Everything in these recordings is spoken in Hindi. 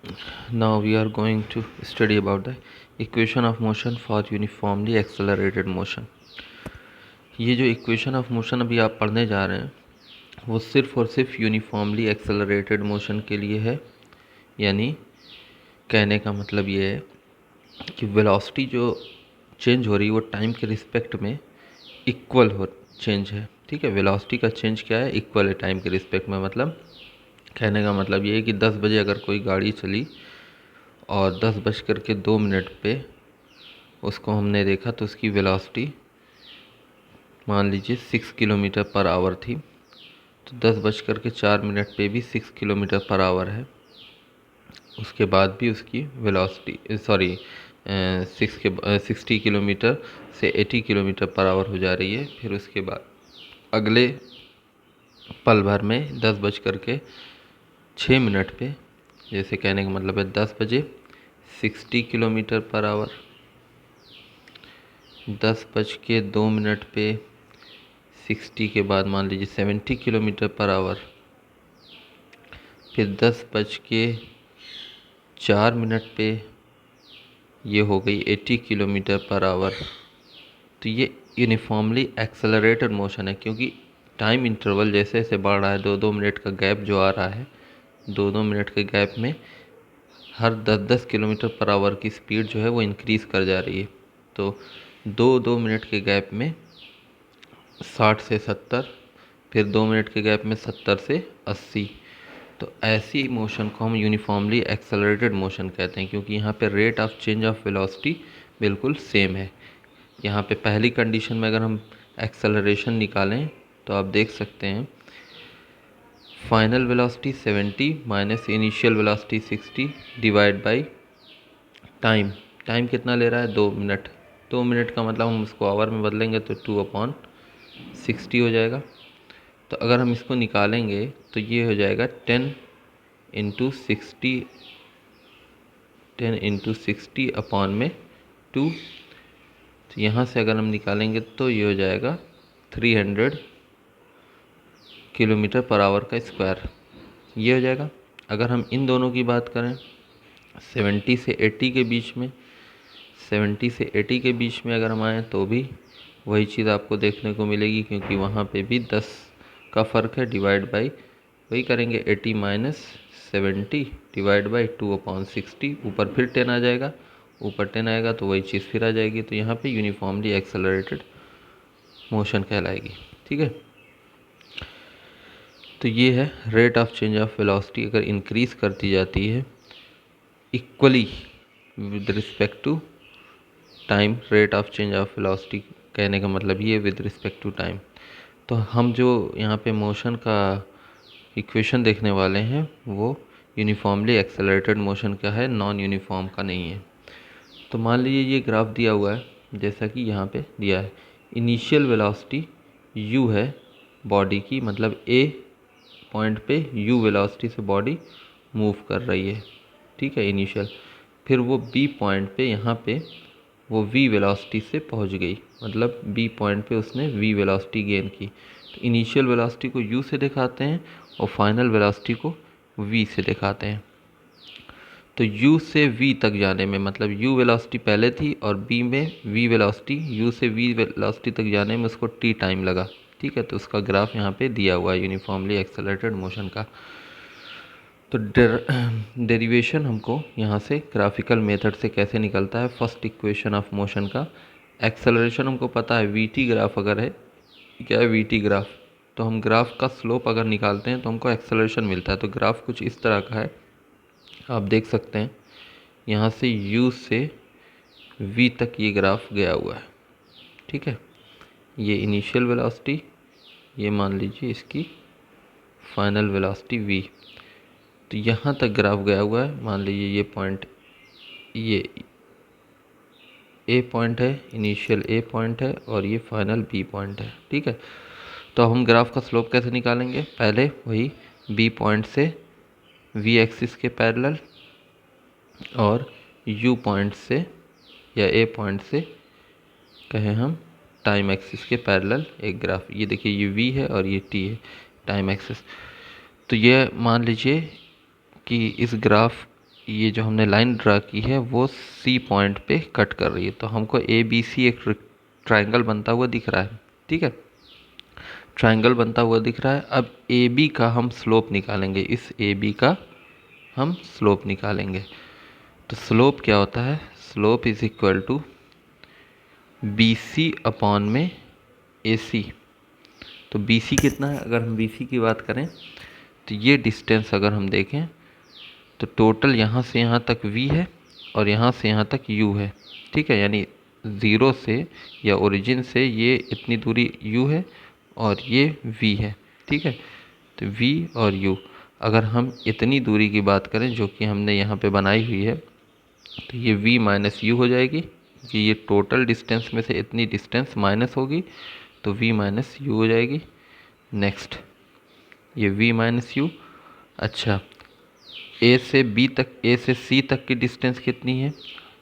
Now we are going to study about the equation of motion for uniformly accelerated motion. ये जो इक्वेशन ऑफ मोशन अभी आप पढ़ने जा रहे हैं वो सिर्फ और सिर्फ यूनिफॉर्मली एक्सेलरेटेड मोशन के लिए है। यानी कहने का मतलब ये है कि वेलोसिटी जो चेंज हो रही है वो टाइम के रिस्पेक्ट में इक्वल हो चेंज है। ठीक है, वेलोसिटी का चेंज क्या है, इक्वल है टाइम के रिस्पेक्ट में। मतलब कहने का मतलब ये है कि 10 बजे अगर कोई गाड़ी चली और 10:02 पे उसको हमने देखा तो उसकी वेलोसिटी मान लीजिए 6 किलोमीटर पर आवर थी, तो 10:04 पे भी 6 किलोमीटर पर आवर है। उसके बाद भी उसकी वेलोसिटी 60 किलोमीटर से 80 किलोमीटर पर आवर हो जा रही है। फिर उसके बाद अगले पल भर में 10:06 पे, जैसे कहने का मतलब है 10 बजे 60 किलोमीटर पर आवर, 10:02 पे 60 के बाद मान लीजिए 70 किलोमीटर पर आवर, फिर 10:04 पे ये हो गई 80 किलोमीटर पर आवर। तो ये यूनिफॉर्मली एक्सेलरेटेड मोशन है, क्योंकि टाइम इंटरवल जैसे जैसे बढ़ रहा है, 2-2 मिनट का गैप जो आ रहा है, 2-2 मिनट के गैप में हर 10-10 किलोमीटर पर आवर की स्पीड जो है वो इंक्रीज़ कर जा रही है। तो 2-2 मिनट के गैप में 60 से 70, फिर 2 मिनट के गैप में 70 से 80। तो ऐसी मोशन को हम यूनिफॉर्मली एक्सेलरेटेड मोशन कहते हैं, क्योंकि यहाँ पे rate of change of velocity बिल्कुल सेम है। यहाँ पे पहली कंडीशन में अगर हम एक्सेलरेशन निकालें तो आप देख सकते हैं final velocity 70 minus initial velocity 60 divide by time. Time कितना ले रहा है, 2 मिनट। 2 मिनट का मतलब हम उसको आवर में बदलेंगे तो 2/60 हो जाएगा। तो अगर हम इसको निकालेंगे तो ये हो जाएगा 10 अपॉन में 2। तो यहाँ से अगर हम निकालेंगे तो ये हो जाएगा 300 किलोमीटर पर आवर का स्क्वायर, ये हो जाएगा। अगर हम इन दोनों की बात करें 70 से 80 के बीच में, 70 से 80 के बीच में अगर हम आएँ तो भी वही चीज़ आपको देखने को मिलेगी, क्योंकि वहाँ पे भी 10 का फ़र्क है। डिवाइड बाई वही करेंगे 80 माइनस 70 डिवाइड बाई 2/60। ऊपर फिर 10 आ जाएगा, ऊपर 10 आएगा तो वही चीज़ फिर आ जाएगी। तो यहाँ पे यूनिफॉर्मली एक्सेलरेटेड मोशन कहलाएगी। ठीक है, तो ये है rate of change of velocity अगर इंक्रीज़ करती जाती है equally with respect to time. Rate of change of velocity कहने का मतलब ये विद रिस्पेक्ट टू टाइम। तो हम जो यहाँ पे मोशन का इक्वेशन देखने वाले हैं वो यूनिफॉर्मली एक्सेलरेटेड मोशन का है, नॉन यूनिफॉर्म का नहीं है। तो मान लीजिए ये ग्राफ दिया हुआ है जैसा कि यहाँ पे दिया है। इनिशियल वेलोसिटी u है बॉडी की, मतलब a पॉइंट पे u वेलोसिटी से बॉडी मूव कर रही है। ठीक है, इनिशियल। फिर वो b पॉइंट पे यहाँ पे वो v वेलोसिटी से पहुँच गई, मतलब b पॉइंट पे उसने v वेलोसिटी गेन की। तो इनिशियल वेलोसिटी को u से दिखाते हैं और फाइनल वेलोसिटी को v से दिखाते हैं। तो u से v तक जाने में, मतलब u वेलोसिटी पहले थी और b में v वेलोसिटी, u से v वेलोसिटी तक जाने में उसको t टाइम लगा। ठीक है, तो उसका ग्राफ यहाँ पे दिया हुआ है यूनिफॉर्मली एक्सेलरेटेड मोशन का। तो डेरिवेशन हमको यहाँ से ग्राफिकल मेथड से कैसे निकलता है, फर्स्ट इक्वेशन ऑफ मोशन का। एक्सेलरेशन हमको पता है, वीटी ग्राफ अगर है, क्या है वीटी ग्राफ, तो हम ग्राफ का स्लोप अगर निकालते हैं तो हमको एक्सेलरेशन मिलता है। तो ग्राफ कुछ इस तरह का है, आप देख सकते हैं यहाँ से u से v तक ये ग्राफ गया हुआ है। ठीक है, ये इनिशियल वेलोसिटी, ये मान लीजिए इसकी फाइनल वेलोसिटी v। तो यहाँ तक ग्राफ गया हुआ है। मान लीजिए ये पॉइंट, ये a पॉइंट है, इनिशियल a पॉइंट है और ये फाइनल b पॉइंट है। ठीक है, तो हम ग्राफ का स्लोप कैसे निकालेंगे, पहले वही b पॉइंट से v एक्सिस के पैरेलल और u पॉइंट से या a पॉइंट से कहें हम टाइम एक्सिस के पैरेलल एक ग्राफ। ये देखिए ये v है और ये t है टाइम एक्सिस। तो ये मान लीजिए कि इस ग्राफ, ये जो हमने लाइन ड्रा की है वो सी पॉइंट पे कट कर रही है, तो हमको ए बी सी एक ट्रायंगल बनता हुआ दिख रहा है। ठीक है, ट्रायंगल बनता हुआ दिख रहा है। अब ए बी का हम स्लोप निकालेंगे, इस ए बी का हम स्लोप निकालेंगे। तो स्लोप क्या होता है, slope is equal to B C upon में ए सी। तो बी सी कितना है, अगर हम बी सी की बात करें तो ये डिस्टेंस अगर हम देखें तो टोटल यहाँ से यहाँ तक v है और यहाँ से यहाँ तक u है। ठीक है, यानी ज़ीरो से या ओरिजिन से ये इतनी दूरी u है और ये v है। ठीक है, तो v और u, अगर हम इतनी दूरी की बात करें जो कि हमने यहाँ पे बनाई हुई है, तो ये v माइनस यू हो जाएगी कि ये टोटल डिस्टेंस में से इतनी डिस्टेंस माइनस होगी, तो v माइनस यू हो जाएगी। नेक्स्ट ये v माइनस यू। अच्छा, ए से बी तक, ए से सी तक की डिस्टेंस कितनी है,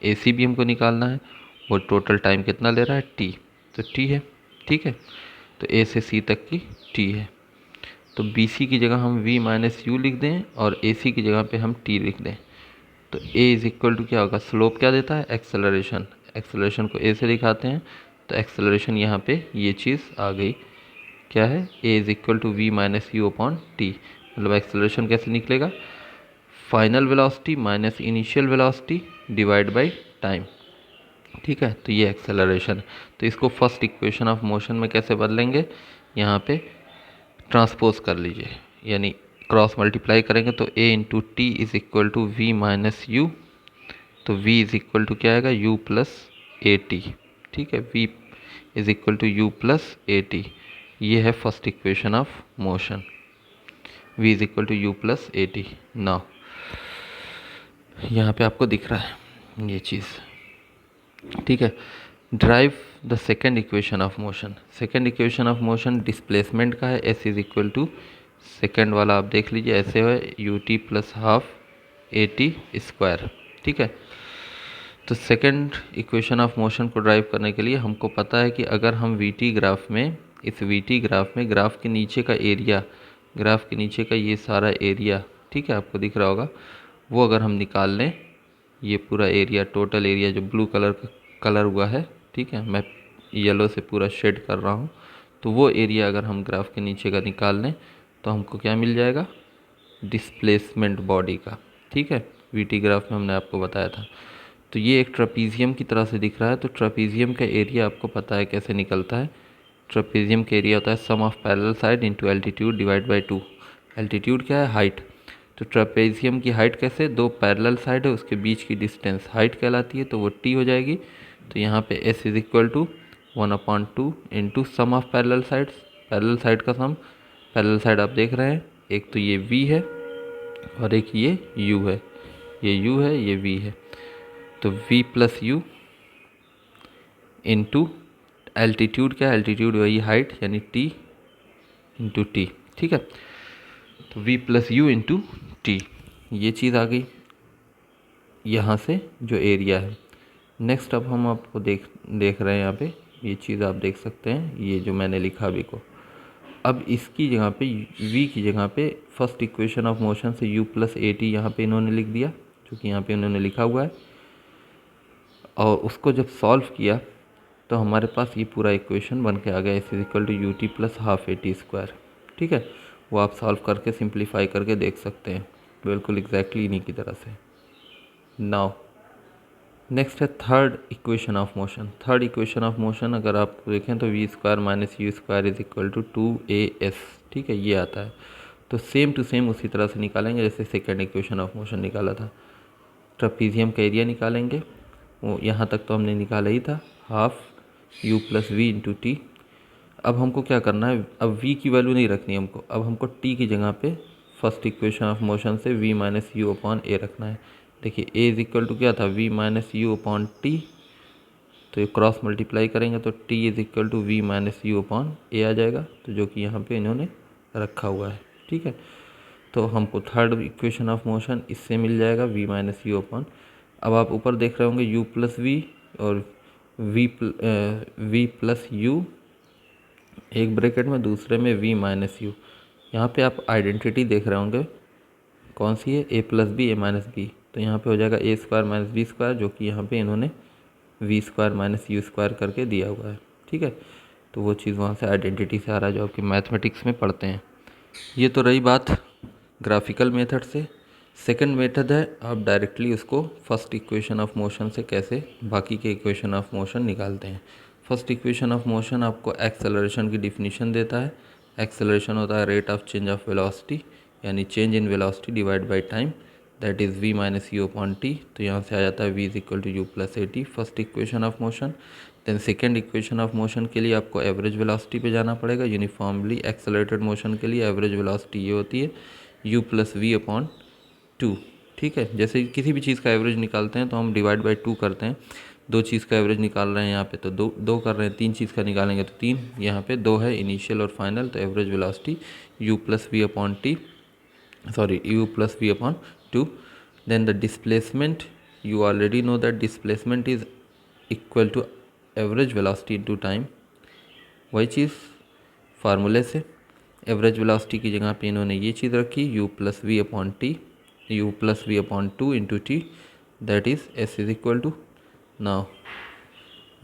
ए सी भी हमको निकालना है। वो टोटल टाइम कितना ले रहा है, टी, तो टी है। ठीक है, तो ए से सी तक की टी है, तो बी सी की जगह हम v माइनस यू लिख दें और ए सी की जगह पे हम टी लिख दें। तो ए इज इक्वल टू क्या होगा, स्लोप क्या देता है, एक्सेलरेशन। एक्सेलरेशन को ए से दिखाते हैं, तो एक्सेलरेशन यहाँ पे ये चीज़ आ गई, क्या है, a is equal to we minus u upon t. मतलब एक्सेलरेशन कैसे निकलेगा, final velocity minus initial velocity divide by time. ठीक है, तो ये एक्सेलरेशन। तो इसको फर्स्ट इक्वेशन ऑफ मोशन में कैसे बदलेंगे, यहाँ पे ट्रांसपोज कर लीजिए, यानी क्रॉस मल्टीप्लाई करेंगे तो a into T is equal to we minus U. तो v इज इक्वल टू क्या आएगा, u प्लस ए टी। ठीक है, v is equal to u plus A T. ये है first equation of motion, v is equal to u plus A T. Now यहाँ पे आपको दिख रहा है ये चीज़। ठीक है, derive the second equation of motion. Second equation of motion displacement का है, s is equal to, second वाला आप देख लीजिए ऐसे है, U T plus half A T square. ठीक है, तो सेकेंड इक्वेशन ऑफ मोशन को ड्राइव करने के लिए हमको पता है कि अगर हम वी टी ग्राफ में, इस वी टी ग्राफ में ग्राफ के नीचे का एरिया, ग्राफ के नीचे का ये सारा एरिया, ठीक है, आपको दिख रहा होगा, वो अगर हम निकाल लें, ये पूरा एरिया, टोटल एरिया जो ब्लू कलर का कलर हुआ है, ठीक है, मैं येलो से पूरा शेड कर रहा हूँ, तो वो एरिया अगर हम ग्राफ के नीचे का निकाल लें तो हमको क्या मिल जाएगा, डिस्प्लेसमेंट बॉडी का। ठीक है, वीटी ग्राफ में हमने आपको बताया था। तो ये एक ट्रापीजियम की तरह से दिख रहा है, तो ट्रापीजियम का एरिया आपको पता है कैसे निकलता है। ट्रापीजियम का एरिया होता है sum of parallel side into altitude divide by 2। Altitude क्या है, हाइट। तो ट्रापेजियम की हाइट कैसे, दो पैरेलल साइड है उसके बीच की डिस्टेंस हाइट कहलाती है, तो वो टी हो जाएगी। तो यहाँ पे s is equal to 1/2 into sum of parallel sides, parallel side का सम। पैरेलल साइड आप देख रहे हैं, एक तो ये v है और एक ये u है, ये u है ये v है, तो v plus you into altitude, क्या एल्टीट्यूड वही हाइट यानी t इंटू टी। ठीक है, तो v plus you into T, ये चीज़ आ गई यहाँ से जो एरिया है। नेक्स्ट अब हम आपको देख रहे हैं यहाँ पे, ये चीज़ आप देख सकते हैं, ये जो मैंने लिखा अभी को। अब इसकी जगह पे v की जगह पे फर्स्ट इक्वेशन ऑफ मोशन से u प्लस ए टी यहाँ पर इन्होंने लिख दिया, जो कि यहाँ पे इन्होंने लिखा हुआ है। और उसको जब सॉल्व किया तो हमारे पास ये पूरा इक्वेशन बन के आ गया, is equal to U T plus half A T square. ठीक है, वो आप सॉल्व करके सिंप्लीफाई करके देख सकते हैं, बिल्कुल एग्जैक्टली इन्हीं की तरह से। नाउ नेक्स्ट है third equation of motion. Third equation of motion अगर आप देखें तो V square minus you square is equal to 2as। ठीक है, ये आता है, तो सेम टू सेम उसी तरह से निकालेंगे जैसे सेकेंड इक्वेशन ऑफ मोशन निकाला था। ट्रापीजियम का एरिया निकालेंगे, वो यहाँ तक तो हमने निकाला ही था, half u plus V into T. अब हमको क्या करना है, अब v की वैल्यू नहीं रखनी हमको, अब हमको t की जगह पे फर्स्ट इक्वेशन ऑफ मोशन से v माइनस यू अपॉन ए रखना है। देखिए a इज इक्वल टू क्या था, v minus u upon t, तो ये क्रॉस मल्टीप्लाई करेंगे तो t is equal to v minus u upon a आ जाएगा, तो जो कि यहाँ पे इन्होंने रखा हुआ है। ठीक है, तो हमको थर्ड इक्वेशन ऑफ मोशन इससे मिल जाएगा v माइनस यू अपॉन, अब आप ऊपर देख रहे होंगे u प्लस वी और v प्लस यू एक ब्रैकेट में, दूसरे में v माइनस यू। यहाँ पे आप आइडेंटिटी देख रहे होंगे, कौन सी है, a plus B A minus B, तो यहाँ पे हो जाएगा A square minus B square, जो कि यहाँ पे इन्होंने V square minus you square करके दिया हुआ है। ठीक है, तो वो चीज़ वहाँ से आइडेंटिटी से आ रहा है जो आपकी मैथमेटिक्स में पढ़ते हैं। ये तो रही बात ग्राफिकल मेथड से। सेकंड मेथड है आप डायरेक्टली उसको फर्स्ट इक्वेशन ऑफ मोशन से कैसे बाकी के इक्वेशन ऑफ मोशन निकालते हैं। फर्स्ट इक्वेशन ऑफ मोशन आपको एक्सेलरेशन की डिफिनीशन देता है। एक्सेलरेशन होता है rate of change of velocity, यानी change in velocity divide by time, that is v minus u upon t. तो यहाँ से आ जाता है v is equal to u plus A t, first equation of motion. Then second equation of motion के लिए आपको एवरेज वेलोसिटी पे जाना पड़ेगा। यूनिफॉर्मली एक्सेलरेटेड मोशन के लिए एवरेज वेलोसिटी ये होती है u plus v upon two. ठीक है, जैसे किसी भी चीज़ का एवरेज निकालते हैं तो हम डिवाइड बाई टू करते हैं। दो चीज़ का एवरेज निकाल रहे हैं यहाँ पे तो दो दो कर रहे हैं, तीन चीज़ का निकालेंगे तो तीन, यहाँ पे दो है इनिशियल और फाइनल, तो average velocity u plus v upon t, sorry u plus v upon two. then the displacement, you already know that displacement is equal to average velocity into time। वही चीज़ फार्मूले से एवरेज वेलोसिटी की जगह पे इन्होंने ये चीज़ रखी u plus v upon t, u plus v upon two into t, that is s is equal to. Now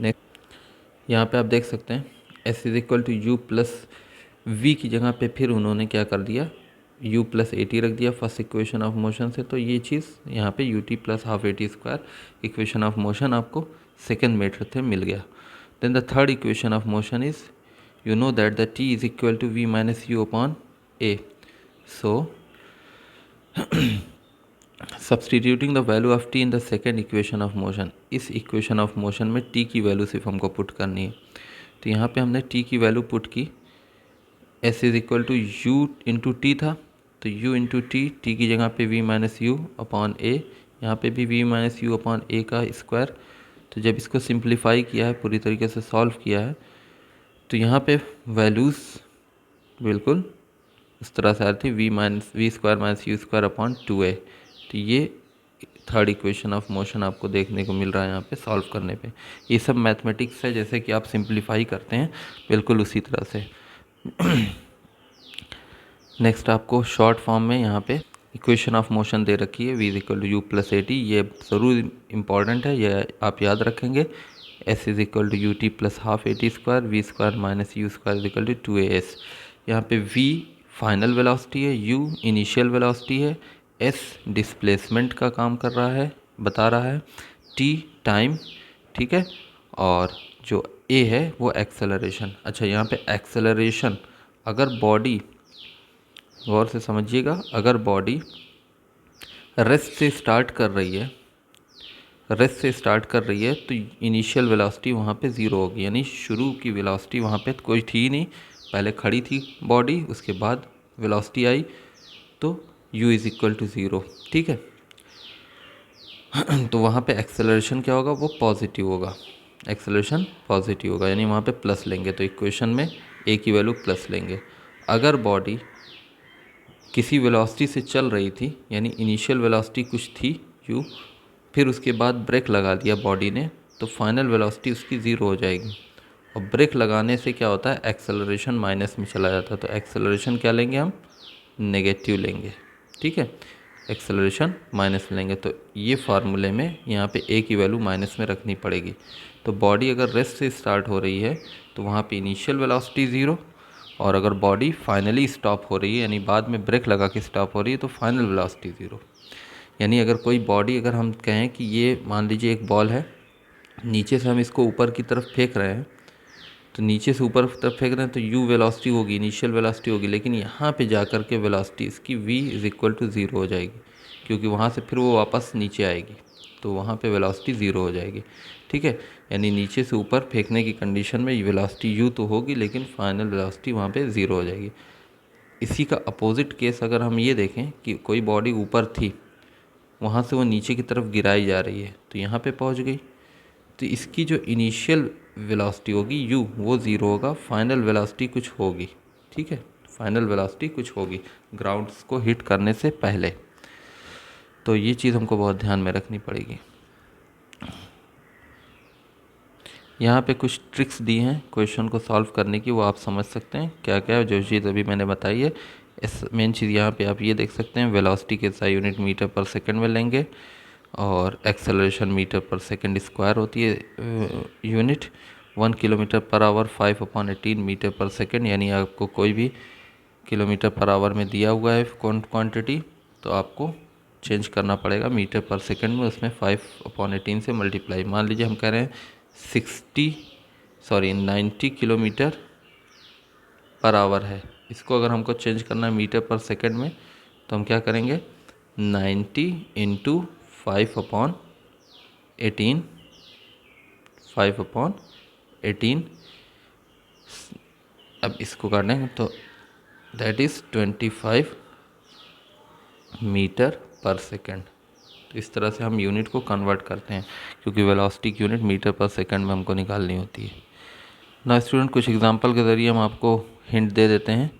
next यहाँ पे आप देख सकते हैं s is equal to u plus v की जगह पे फिर उन्होंने क्या कर दिया, u प्लस ए टी रख दिया फर्स्ट इक्वेशन ऑफ मोशन से। तो ये चीज़ यहाँ पे u T plus half A T square equation of motion आपको सेकेंड मेथड से मिल गया। Then the third equation of motion is, you know that the t is equal to v minus u upon a, so substituting the value of t in the second equation of motion, इस equation of motion में t की वैल्यू सिर्फ हमको पुट करनी है। तो यहाँ पे हमने t की वैल्यू पुट की, s is equal to u into t था, तो u इंटू टी, टी की जगह पे v माइनस यू अपॉन ए, यहाँ पे भी v माइनस यू अपॉन ए का स्क्वायर। तो जब इसको सिंप्लीफाई किया है, पूरी तरीके से सॉल्व किया है, तो यहाँ पे वैल्यूज़ बिल्कुल इस तरह से आ रही थी, v square minus you square upon two a. तो ये थर्ड इक्वेशन ऑफ मोशन आपको देखने को मिल रहा है यहाँ पे सॉल्व करने पे। ये सब मैथमेटिक्स है, जैसे कि आप सिंप्लीफाई करते हैं बिल्कुल उसी तरह से। नेक्स्ट आपको शॉर्ट फॉर्म में यहाँ पे इक्वेशन ऑफ मोशन दे रखी है, v is equal to u plus A T. ये ज़रूर इम्पॉर्टेंट है, ये आप याद रखेंगे। s is equal to U T plus half A T square, v square minus you square is equal to two a s. यहाँ पे v फाइनल वेलोसिटी है, u इनिशियल वेलोसिटी है, s डिस्प्लेसमेंट का काम कर रहा है, बता रहा है, t टाइम, ठीक है, और जो a है वो एक्सेलरेशन। अच्छा, यहाँ पे एक्सेलरेशन, अगर बॉडी, गौर से समझिएगा, अगर बॉडी रेस्ट से स्टार्ट कर रही है, रेस्ट से स्टार्ट कर रही है तो इनिशियल वेलोसिटी वहाँ पे ज़ीरो होगी, यानी शुरू की वेलोसिटी वहाँ पे कोई थी ही नहीं, पहले खड़ी थी बॉडी, उसके बाद वेलोसिटी आई तो u is equal to zero. ठीक है, तो वहाँ पे एक्सेलरेशन क्या होगा, वो पॉजिटिव होगा, एक्सेलरेशन पॉजिटिव होगा, यानी वहाँ पे प्लस लेंगे, तो इक्वेशन में a की वैल्यू प्लस लेंगे। अगर बॉडी किसी वेलोसिटी से चल रही थी, यानी इनिशियल वेलोसिटी कुछ थी u, फिर उसके बाद ब्रेक लगा दिया बॉडी ने, तो फाइनल वेलोसिटी उसकी ज़ीरो हो जाएगी। और ब्रेक लगाने से क्या होता है, एक्सेलरेशन माइनस में चला जाता है, तो एक्सेलरेशन क्या लेंगे हम, नेगेटिव लेंगे। ठीक है, एक्सेलरेशन माइनस लेंगे, तो ये फार्मूले में यहाँ पे a की वैल्यू माइनस में रखनी पड़ेगी। तो बॉडी अगर रेस्ट से स्टार्ट हो रही है तो वहाँ पे इनिशियल वेलोसिटी ज़ीरो, और अगर बॉडी फाइनली स्टॉप हो रही है, यानी बाद में ब्रेक लगा के स्टॉप हो रही है, तो फाइनल वेलोसिटी ज़ीरो। यानी अगर कोई बॉडी, अगर हम कहें कि ये मान लीजिए एक बॉल है, नीचे से हम इसको ऊपर की तरफ फेंक रहे हैं, तो नीचे से ऊपर की तरफ फेंक रहे हैं तो u वेलोसिटी होगी, इनिशियल वेलोसिटी होगी, लेकिन यहाँ पे जा कर के वेलोसिटी इसकी v is equal to zero हो जाएगी, क्योंकि वहाँ से फिर वो वापस नीचे आएगी, तो वहाँ पे वेलोसिटी ज़ीरो हो जाएगी। ठीक है, यानी नीचे से ऊपर फेंकने की कंडीशन में वेलोसिटी u तो होगी, लेकिन फाइनल वेलोसिटी वहाँ पे ज़ीरो हो जाएगी। इसी का अपोजिट केस अगर हम ये देखें कि कोई बॉडी ऊपर थी, वहाँ से वो नीचे की तरफ गिराई जा रही है, तो यहाँ पे पहुँच गई, तो इसकी जो इनिशियल वेलोसिटी होगी u, वो ज़ीरो होगा, फाइनल वेलोसिटी कुछ होगी। ठीक है, फाइनल वेलोसिटी कुछ होगी ग्राउंड्स को हिट करने से पहले। तो ये चीज़ हमको बहुत ध्यान में रखनी पड़ेगी। यहाँ पे कुछ ट्रिक्स दी हैं क्वेश्चन को सॉल्व करने की, वो आप समझ सकते हैं क्या क्या है। जो चीज़ अभी मैंने बताई है इस मेन चीज़ यहाँ पे आप ये देख सकते हैं, वेलोसिटी के SI unit metre per second में लेंगे और acceleration metre per second square होती है unit. 1 kilometre per hour 5/18 metre per second, यानी आपको कोई भी किलोमीटर पर आवर में दिया हुआ है क्वांटिटी, तो आपको चेंज करना पड़ेगा मीटर पर सेकंड में, उसमें 5/18 से मल्टीप्लाई। मान लीजिए हम कह रहे हैं 90 किलोमीटर पर आवर है, इसको अगर हमको चेंज करना है मीटर पर सेकंड में, तो हम क्या करेंगे 90 इंटू 5/18 अब इसको काटेंगे तो that is 25 metre per second. तो इस तरह से हम यूनिट को कन्वर्ट करते हैं, क्योंकि वेलोसिटी की यूनिट मीटर पर सेकंड में हमको निकालनी होती है ना। स्टूडेंट, कुछ एग्जांपल के ज़रिए हम आपको हिंट दे देते हैं,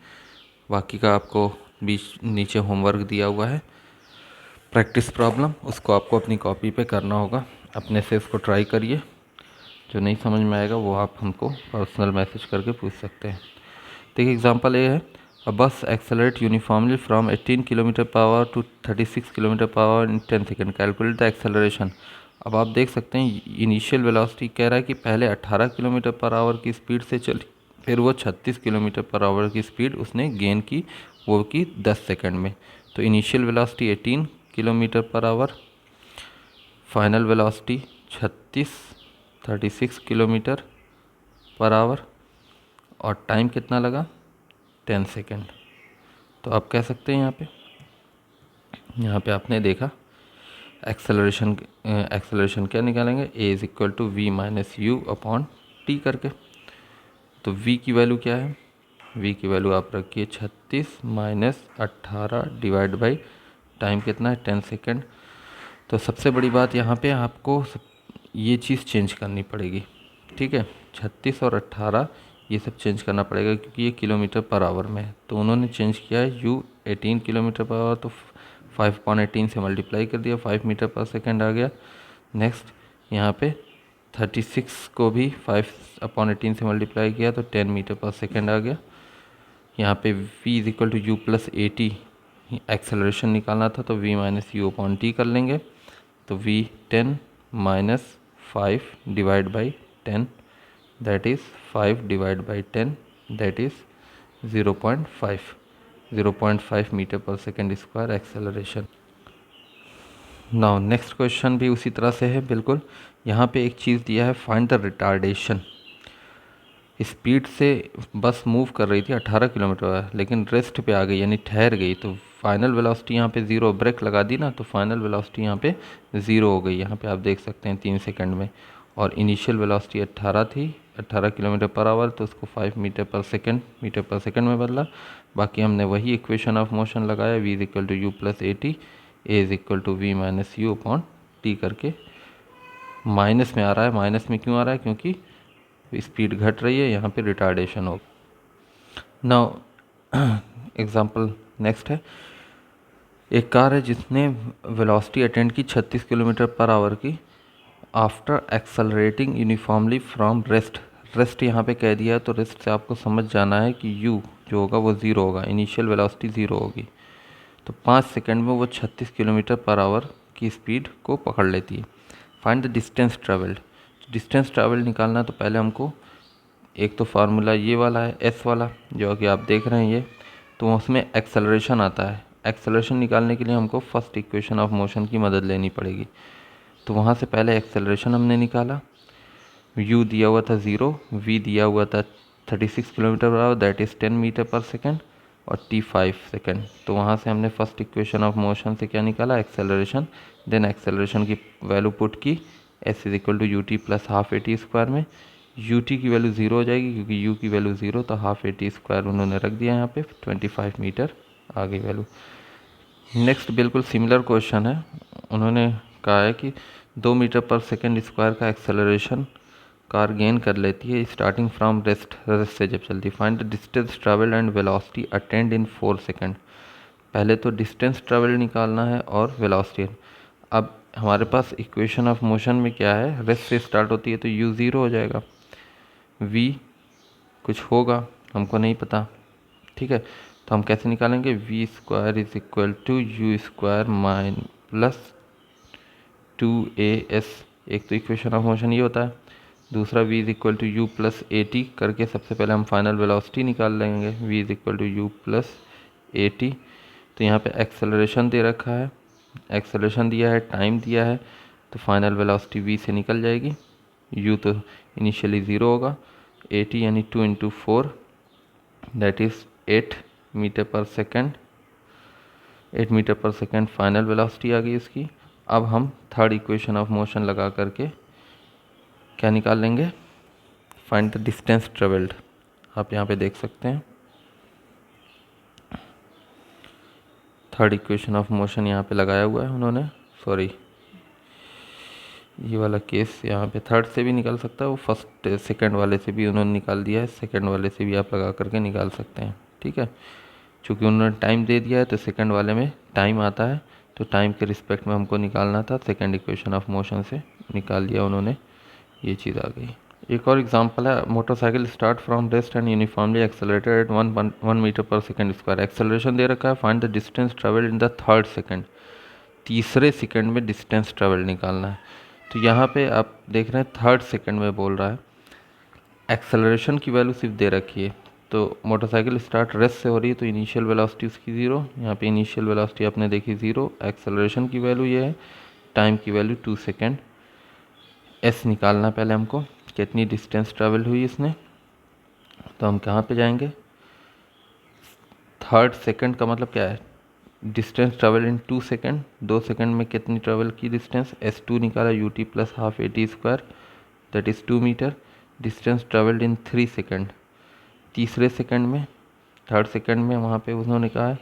बाकी का आपको बीच नीचे होमवर्क दिया हुआ है, प्रैक्टिस प्रॉब्लम, उसको आपको अपनी कॉपी पे करना होगा। अपने से इसको ट्राई करिए, जो नहीं समझ में आएगा वो आप हमको पर्सनल मैसेज करके पूछ सकते हैं। देखिए एग्जांपल ये है, a bus accelerate uniformly from 18 kilometre per hour to 36 kilometre per hour in 10 second, calculate the acceleration. अब आप देख सकते हैं इनिशियल वेलोसिटी कह रहा है कि पहले 18 किलोमीटर पर आवर की स्पीड से चली, फिर वो 36 किलोमीटर पर आवर की स्पीड उसने गेन की, वो की 10 सेकंड में। तो initial velocity 18 kilometre per our, final velocity 36 kilometre per our, और टाइम कितना लगा 10 सेकेंड। तो आप कह सकते हैं यहाँ पे आपने देखा एक्सेलरेशन क्या निकालेंगे, a is equal to we minus u upon t करके। तो v की वैल्यू क्या है, v की वैल्यू आप रखिए 36 माइनस 18 डिवाइड बाई टाइम कितना है 10 सेकेंड। तो सबसे बड़ी बात यहाँ पे आपको ये चीज़ चेंज करनी पड़ेगी, ठीक है। 36 और 18 ये सब चेंज करना पड़ेगा, क्योंकि ये किलोमीटर पर आवर में है। तो उन्होंने चेंज किया है u 18 किलोमीटर पर आवर, तो 5/18 से मल्टीप्लाई कर दिया, 5 मीटर पर सेकेंड आ गया। नेक्स्ट यहाँ पे 36 को भी 5/18 से मल्टीप्लाई किया तो 10 मीटर पर सेकेंड आ गया। यहाँ पे v is equal to u plus 80 acceleration निकालना था, तो v minus u upon t कर लेंगे। तो v 10 minus 5 divide by 10, that is 5 divide by 10, that is 0.5 metre per second square acceleration. Now next question भी उसी तरह से है बिल्कुल। यहाँ पे एक चीज़ दिया है, फाइंड द रिटार्डेशन। स्पीड से बस मूव कर रही थी 18 किलोमीटर, लेकिन रेस्ट पे आ गई यानी ठहर गई, तो फाइनल वेलोसिटी यहाँ पे ज़ीरो, ब्रेक लगा दी ना, तो फाइनल वेलोसिटी यहाँ पे ज़ीरो हो गई। यहाँ पे आप देख सकते हैं 3 सेकंड में। और इनिशियल वेलोसिटी 18 थी, 18 किलोमीटर पर आवर, तो उसको 5 मीटर पर सेकंड में बदला। बाकी हमने वही इक्वेशन ऑफ मोशन लगाया, v is equal to u plus 80, a is equal to we minus u upon t करके। माइनस में आ रहा है, माइनस में क्यों आ रहा है, क्योंकि स्पीड घट रही है, यहाँ पे रिटार्डेशन हो। नाउ एग्जांपल नेक्स्ट है, एक कार है जिसने वेलोसिटी अटेंड की 36 किलोमीटर पर आवर की, after accelerating uniformly from rest यहाँ पे कह दिया है, तो रेस्ट से आपको समझ जाना है कि u जो होगा वो ज़ीरो होगा, इनिशियल वेलोसिटी ज़ीरो होगी। तो 5 सेकंड में वो 36 किलोमीटर पर आवर की स्पीड को पकड़ लेती है। Find the distance travelled. Distance travel निकालना है, तो पहले हमको एक तो फार्मूला ये वाला है s वाला, जो कि आप देख रहे हैं ये, तो उसमें एक्सेलरेशन आता है। एक्सेलरेशन निकालने के लिए हमको फर्स्ट इक्वेशन ऑफ मोशन की मदद लेनी पड़ेगी। तो वहाँ से पहले एक्सेलरेशन हमने निकाला, u दिया हुआ था 0, v दिया हुआ था 36 kilometre per hour, that is 10 metre per second, और t 5 सेकेंड। तो वहाँ से हमने फर्स्ट इक्वेशन ऑफ मोशन से क्या निकाला, एक्सेलरेशन। देन एक्सेलरेशन की वैल्यू पुट की, s is equal to U T plus half A T square में। यू टी की वैल्यू ज़ीरो हो जाएगी, क्योंकि u की वैल्यू ज़ीरो, तो हाफ ए टी स्क्वायर उन्होंने रख दिया यहाँ पे, 25 मीटर आ गई वैल्यू। नेक्स्ट बिल्कुल सिमिलर क्वेश्चन है, उन्होंने कहा है कि 2 मीटर पर सेकेंड स्क्वायर का एक्सेलरेशन कार गेन कर लेती है स्टार्टिंग फ्रॉम रेस्ट से जब चलती। Find the distance travelled and velocity attend in 4 second. पहले तो डिस्टेंस ट्रैवल्ड निकालना है और वेलोसिटी। अब हमारे पास इक्वेशन ऑफ मोशन में क्या है, रेस्ट से स्टार्ट होती है, तो u ज़ीरो हो जाएगा, v कुछ होगा हमको नहीं पता, ठीक है। तो हम कैसे निकालेंगे, v square is equal to u square minus plus 2as, एक तो इक्वेशन ऑफ मोशन ये होता है, दूसरा v is equal to u plus A t करके सबसे पहले हम फाइनल वेलोसिटी निकाल लेंगे, v is equal to u plus A t. तो यहाँ पे एक्सेलरेशन दे रखा है, एक्सेलरेशन दिया है, टाइम दिया है, तो फाइनल वेलोसिटी v से निकल जाएगी, u तो इनिशियली 0 होगा, ए टी यानी 2 into 4 that is 8 metre per second, 8 metre per second final velocity आ गई इसकी। अब हम थर्ड इक्वेशन ऑफ मोशन लगा करके क्या निकाल लेंगे, फाइंड द डिस्टेंस ट्रेवल्ड। आप यहाँ पे देख सकते हैं थर्ड इक्वेशन ऑफ मोशन यहाँ पे लगाया हुआ है उन्होंने, सॉरी ये वाला केस यहाँ पे थर्ड से भी निकल सकता है, वो फर्स्ट सेकंड वाले से भी उन्होंने निकाल दिया है, सेकंड वाले से भी आप लगा करके निकाल सकते हैं, ठीक है। चूँकि उन्होंने टाइम दे दिया है तो सेकंड वाले में टाइम आता है, तो टाइम के रिस्पेक्ट में हमको निकालना था, सेकंड इक्वेशन ऑफ मोशन से निकाल दिया उन्होंने, ये चीज़ आ गई। एक और एग्जांपल है, motorcycle start from rest and uniformly accelerated at 1 metre per second square. Acceleration दे रखा है, find the distance travelled in the third second, तीसरे सेकंड में डिस्टेंस ट्रेवल्ड निकालना है। तो यहाँ पे आप देख रहे हैं थर्ड सेकंड में बोल रहा है, एक्सेलरेशन की वैल्यू सिर्फ दे रखी है, तो मोटरसाइकिल स्टार्ट रेस्ट से हो रही है तो इनिशियल वेलोसिटी उसकी 0, यहाँ पे इनिशियल वेलोसिटी आपने देखी 0, एक्सेलरेशन की वैल्यू ये है, टाइम की वैल्यू 2 सेकेंड। एस निकालना पहले हमको, कितनी डिस्टेंस ट्रैवल हुई इसने, तो हम कहाँ पे जाएंगे, थर्ड सेकंड का मतलब क्या है, distance travel in 2 second, 2 second में कितनी ट्रैवल की डिस्टेंस, S2 निकाला, UT plus half AT square that is 2 metre. Distance travelled in 3 second, तीसरे सेकंड में, थर्ड सेकंड में वहाँ पे उन्होंने कहा है,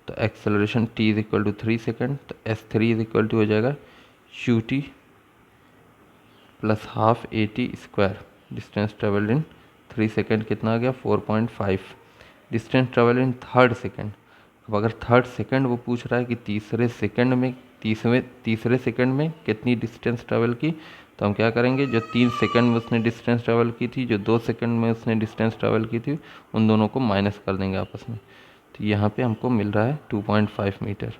तो acceleration t is equal to 3 second, तो S3 इज इक्वल टू हो जाएगा UT plus half AT square. Distance travelled in 3 second कितना आ गया, 4.5। Distance travel in third second, अब अगर थर्ड सेकेंड वो पूछ रहा है कि तीसरे सेकेंड में, तीसरे सेकेंड में कितनी डिस्टेंस ट्रेवल की, तो हम क्या करेंगे, जो 3 सेकेंड में उसने डिस्टेंस ट्रेवल की थी, जो 2 सेकेंड में उसने डिस्टेंस ट्रेवल की थी, उन दोनों को माइनस कर देंगे आपस में, तो यहाँ पे हमको मिल रहा है 2.5 मीटर।